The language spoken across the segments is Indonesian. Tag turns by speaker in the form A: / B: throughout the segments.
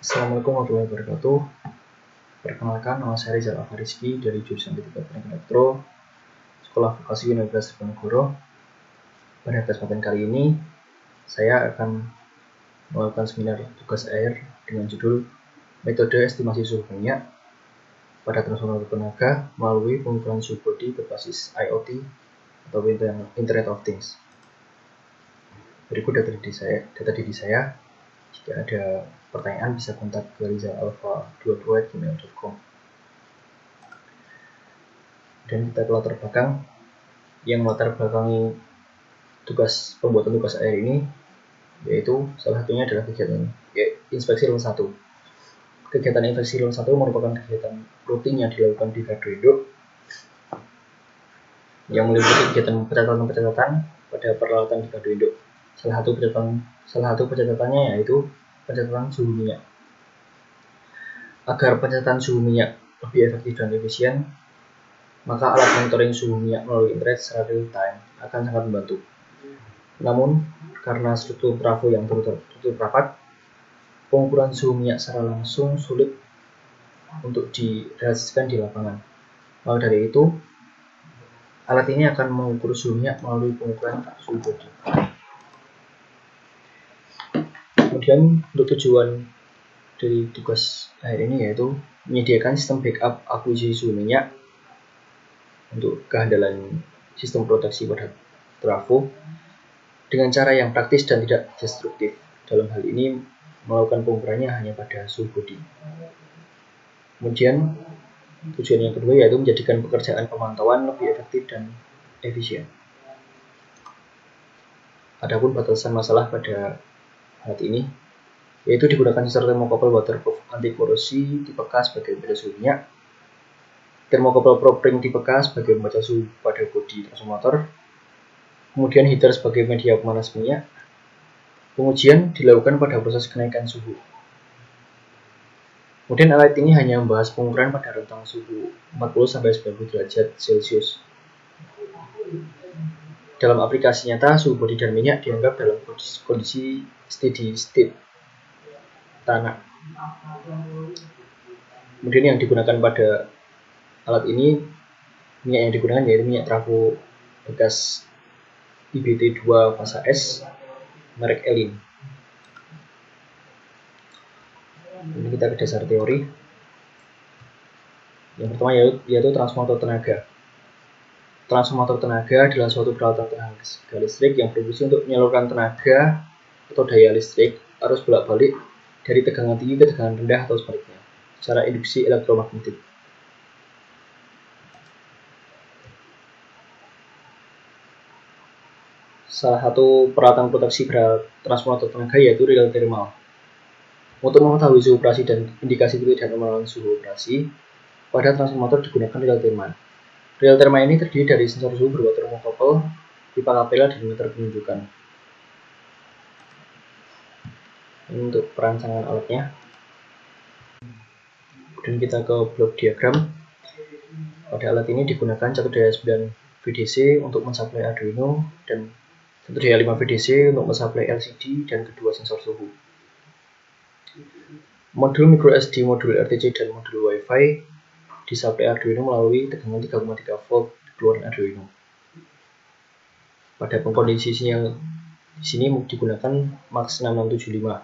A: Assalamualaikum warahmatullahi wabarakatuh. Perkenalkan, nama saya Rizal Afariski dari jurusan Teknik Elektro, Sekolah Vokasi Universitas Diponegoro. Pada kesempatan kali ini, saya akan melakukan seminar tugas akhir dengan judul Metode Estimasi Suhu Minyak pada transformator tenaga melalui pengukuran suhu bodi berbasis IoT atau Internet of Things. Berikut data diri saya. Jika ada pertanyaan bisa kontak ke rizal.alfa22@gmail.com. Dan kita ke latar belakang. Yang melatar belakangi pembuatan tugas akhir ini yaitu salah satunya adalah kegiatan inspeksi level 1. Kegiatan inspeksi level 1 merupakan kegiatan rutin yang dilakukan di gardu induk yang meliputi kegiatan pencatatan pada peralatan di gardu induk. Salah satu pencatatannya yaitu pencatatan suhu minyak. Agar pencatatan suhu minyak lebih efektif dan efisien, maka alat monitoring suhu minyak melalui internet secara real time akan sangat membantu. Namun, karena struktur trafo yang tertutup rapat, pengukuran suhu minyak secara langsung sulit untuk direalisasikan di lapangan. Maka dari itu, alat ini akan mengukur suhu minyak melalui pengukuran suhu bodi. Kemudian, untuk tujuan dari tugas akhir ini yaitu menyediakan sistem backup akuisisi suhu minyak untuk kehandalan sistem proteksi pada trafo dengan cara yang praktis dan tidak destruktif. Dalam hal ini, melakukan pengukurannya hanya pada suhu bodi. Kemudian, tujuan yang kedua yaitu menjadikan pekerjaan pemantauan lebih efektif dan efisien. Adapun batasan masalah pada alat ini yaitu digunakan sensor thermocouple waterproof anti korosi tipe K sebagai pembaca suhu minyak, thermocouple probe ring tipe K sebagai pembaca suhu pada bodi transformator, kemudian heater sebagai media pemanas minyak. Pengujian dilakukan pada proses kenaikan suhu. Kemudian alat ini hanya membahas pengukuran pada rentang suhu 40-90 derajat Celcius. Dalam aplikasi nyata, suhu bodi dan minyak dianggap dalam kondisi steady state tanah. Kemudian yang digunakan pada alat ini, minyak yang digunakan yaitu minyak trafo bekas IBT2 fasa S merek Elin. Ini kita ke dasar teori. Yang pertama yaitu transformator tenaga. Transformator tenaga adalah suatu peralatan tenaga listrik yang berfungsi untuk menyalurkan tenaga atau daya listrik arus bolak-balik dari tegangan tinggi ke tegangan rendah atau sebaliknya secara induksi elektromagnetik. Salah satu peralatan proteksi pada transformator tenaga yaitu relay thermal. Untuk mengetahui suhu operasi dan indikasi ketidaknormalan suhu operasi, pada transformator digunakan relay thermal. Relay thermal ini terdiri dari sensor suhu berupa thermocouple, pipa kapela, dan meter penunjukan. Ini untuk perancangan alatnya. Kemudian kita ke blok diagram. Pada alat ini digunakan satu daya 9 VDC untuk mensuplai Arduino dan satu daya 5 VDC untuk mensuplai LCD dan kedua sensor suhu. Modul microSD, modul RTC, dan modul Wi-Fi disuplai Arduino melalui tegangan 3,3 volt keluaran Arduino. Pada pengkondisi sinyal di sini digunakan MAX 6675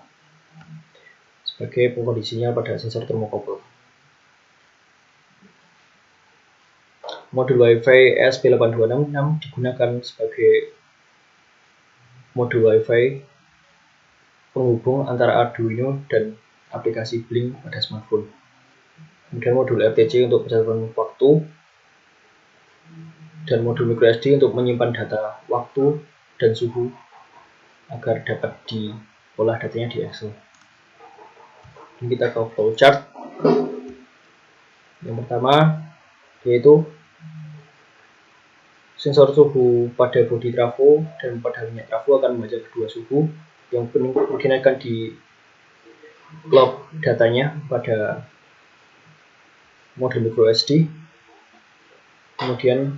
A: sebagai pengkondisi sinyal pada sensor thermocouple. Modul Wi-Fi ESP8266 digunakan sebagai modul Wi-Fi penghubung antara Arduino dan aplikasi Blink pada smartphone. Kemudian modul RTC untuk pencatatan waktu dan modul microSD untuk menyimpan data waktu dan suhu agar dapat diolah datanya di Excel. Dan kita ke flowchart. Yang pertama yaitu sensor suhu pada bodi trafo dan pada minyak trafo akan membaca kedua suhu yang kemudian akan di log datanya pada modul microSD. Kemudian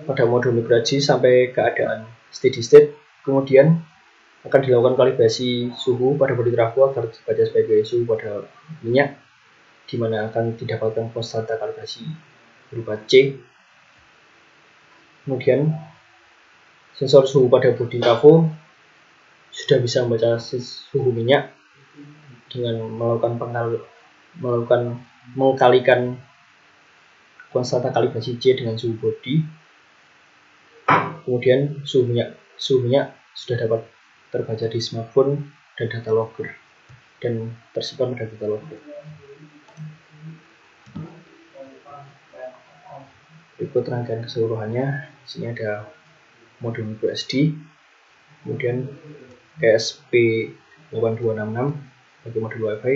A: pada modul microSD sampai keadaan steady state. Kemudian akan dilakukan kalibrasi suhu pada bodi trafo agar dibaca sebagai suhu pada minyak, di mana akan didapatkan konstanta kalibrasi berupa C. Kemudian sensor suhu pada bodi trafo sudah bisa membaca suhu minyak dengan mengkalikan konstanta kalibrasi C dengan suhu bodi. Kemudian suhu minyak sudah dapat terbaca di smartphone dan data logger dan tersimpan pada data logger. Berikut rangkaian keseluruhannya. Di sini ada modul microSD, kemudian ESP8266 bagi modul WiFi,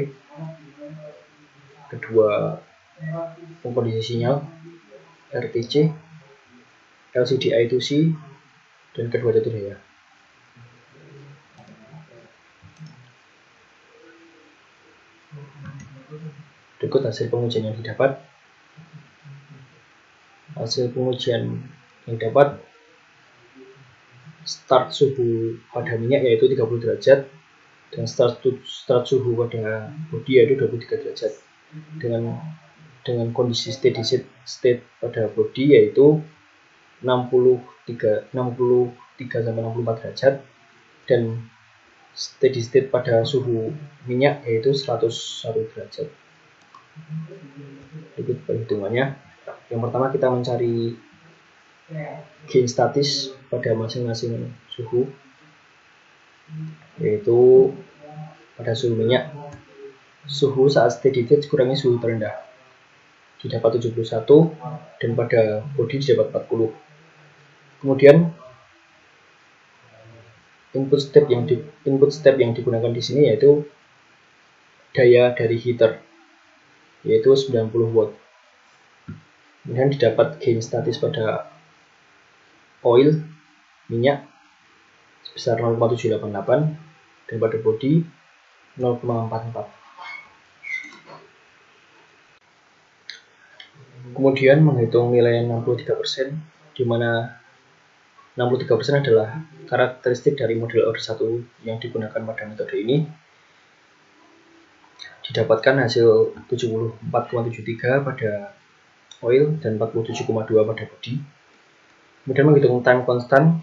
A: kedua pengkondisi sinyal RTC, LCD I2C, dan kedua jatuh daya. Berikut hasil pengujian yang didapat. Hasil pengujian yang dapat, start suhu pada minyak yaitu 30 derajat dan start suhu pada bodi yaitu 23 derajat dengan kondisi steady state pada bodi yaitu 63 sampai 64 derajat dan steady state pada suhu minyak yaitu 101 derajat. Berikut perhitungannya. Yang pertama kita mencari gain statis pada masing-masing suhu, yaitu pada suhu minyak, suhu saat steady state kurangi suhu terendah didapat 71 dan pada bodi didapat 40. Kemudian input step yang digunakan di sini yaitu daya dari heater yaitu 90 watt. Kemudian didapat gain statis pada oil minyak sebesar 0,788 dan pada bodi 0,44. Kemudian menghitung nilai 63%, di mana 63% adalah karakteristik dari model order 1 yang digunakan pada metode ini. Didapatkan hasil 74,73 pada oil dan 47,2 pada bodi. Kemudian menghitung time constant,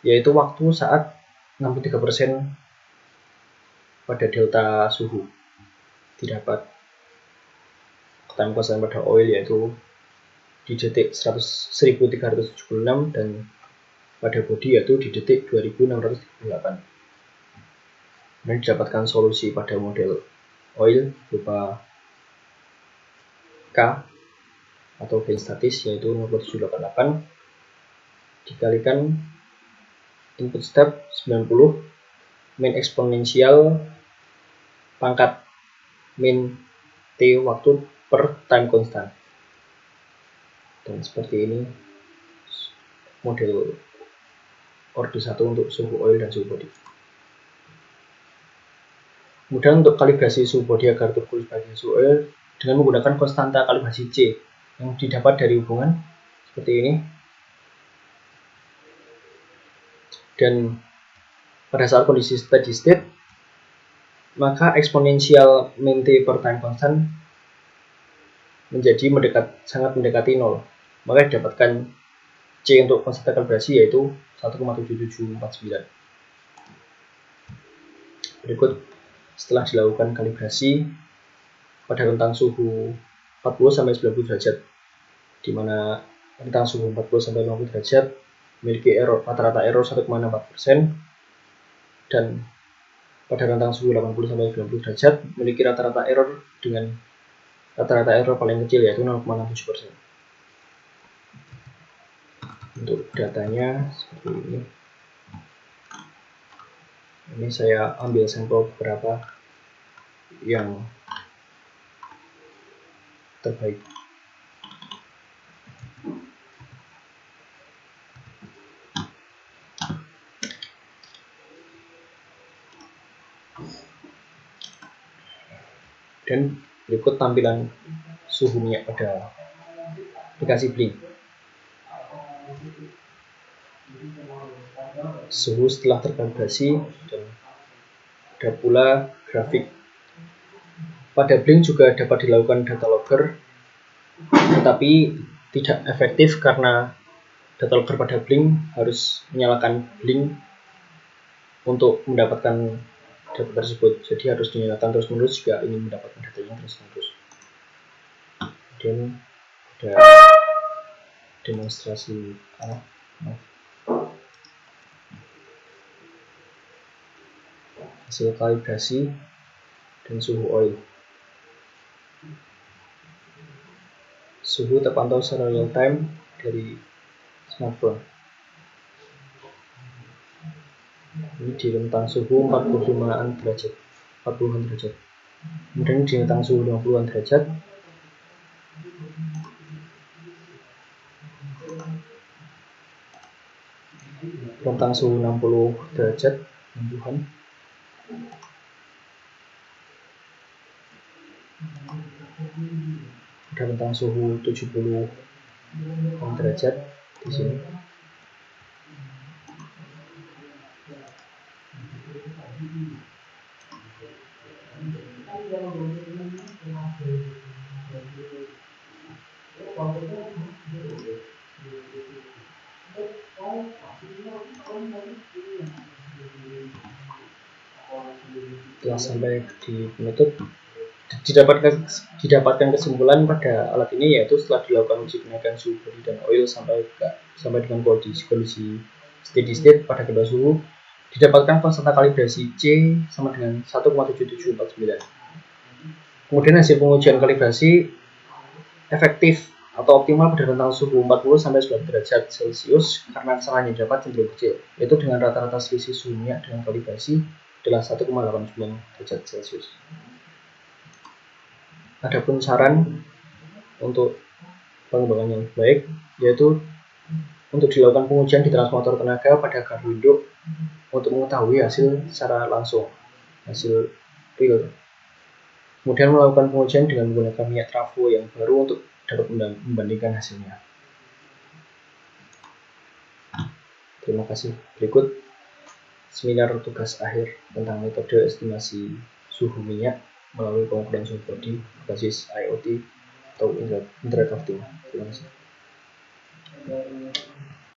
A: yaitu waktu saat 63% pada delta suhu. Didapat time constant pada oil yaitu di detik 1376 dan pada bodi yaitu di detik 2638. Kemudian didapatkan solusi pada model oil berupa K atau gain statis yaitu 0,788 dikalikan input step 90 min eksponensial pangkat min T waktu per time constant. Dan seperti ini model order 1 untuk suhu oil dan suhu bodi. Kemudian untuk kalibrasi suhu bodi agar terkulis bagi suhu oil dengan menggunakan konstanta kalibrasi C yang didapat dari hubungan seperti ini. Dan pada saat kondisi steady state, maka eksponensial min T per time constant menjadi sangat mendekati 0. Maka didapatkan C untuk konstanta kalibrasi yaitu 1,7749. Berikut setelah dilakukan kalibrasi pada rentang suhu 40 sampai 90 derajat, di mana rentang suhu 40 sampai 50 derajat memiliki rata-rata error 1,64% dan pada rentang suhu 80 sampai 90 derajat memiliki rata-rata error dengan rata-rata error paling kecil yaitu 0,67%. Untuk datanya seperti ini. Ini saya ambil sampel beberapa yang terbaik. Dan berikut tampilan suhu minyak pada aplikasi Blink. suhu setelah terkalibrasi, dan ada pula grafik. Pada Blink juga dapat dilakukan data logger, tetapi tidak efektif karena data logger pada Blink harus menyalakan Blink untuk mendapatkan data tersebut. Jadi harus dinyalakan terus-menerus jika ingin mendapatkan datanya terus-menerus. Kemudian ada demonstrasi hasil kalibrasi dan suhu oil. Suhu terpantau secara real time dari smartphone. Ini di rentang suhu 45-an derajat, 40-an derajat. Kemudian di rentang suhu 50-an derajat. Rentang suhu 60 derajat, 60-an. Ada rentang suhu 70 derajat di sini. Setelah sampai di penutup, didapatkan kesimpulan pada alat ini, yaitu setelah dilakukan uji kenaikan suhu bodi dan oil sampai dengan kondisi steady state pada kedua suhu, didapatkan konstanta kalibrasi C sama dengan 1,7749. Kemudian hasil pengujian kalibrasi efektif atau optimal pada rentang suhu 40 sampai 90 derajat Celcius karena kesalahan yang dapat cenderung kecil, yaitu dengan rata-rata selisih suhu minyak dengan kalibrasi adalah 1,89 derajat Celcius. Adapun saran untuk pengembangan yang baik, yaitu untuk dilakukan pengujian di transformator tenaga pada gardu induk untuk mengetahui hasil secara langsung, hasil real. Kemudian melakukan pengujian dengan menggunakan minyak trafo yang baru untuk dapat membandingkan hasilnya. Terima kasih. Berikut seminar tugas akhir tentang metode estimasi suhu minyak melalui pengukuran suhu bodi berbasis IoT atau Internet of Things. Terima kasih.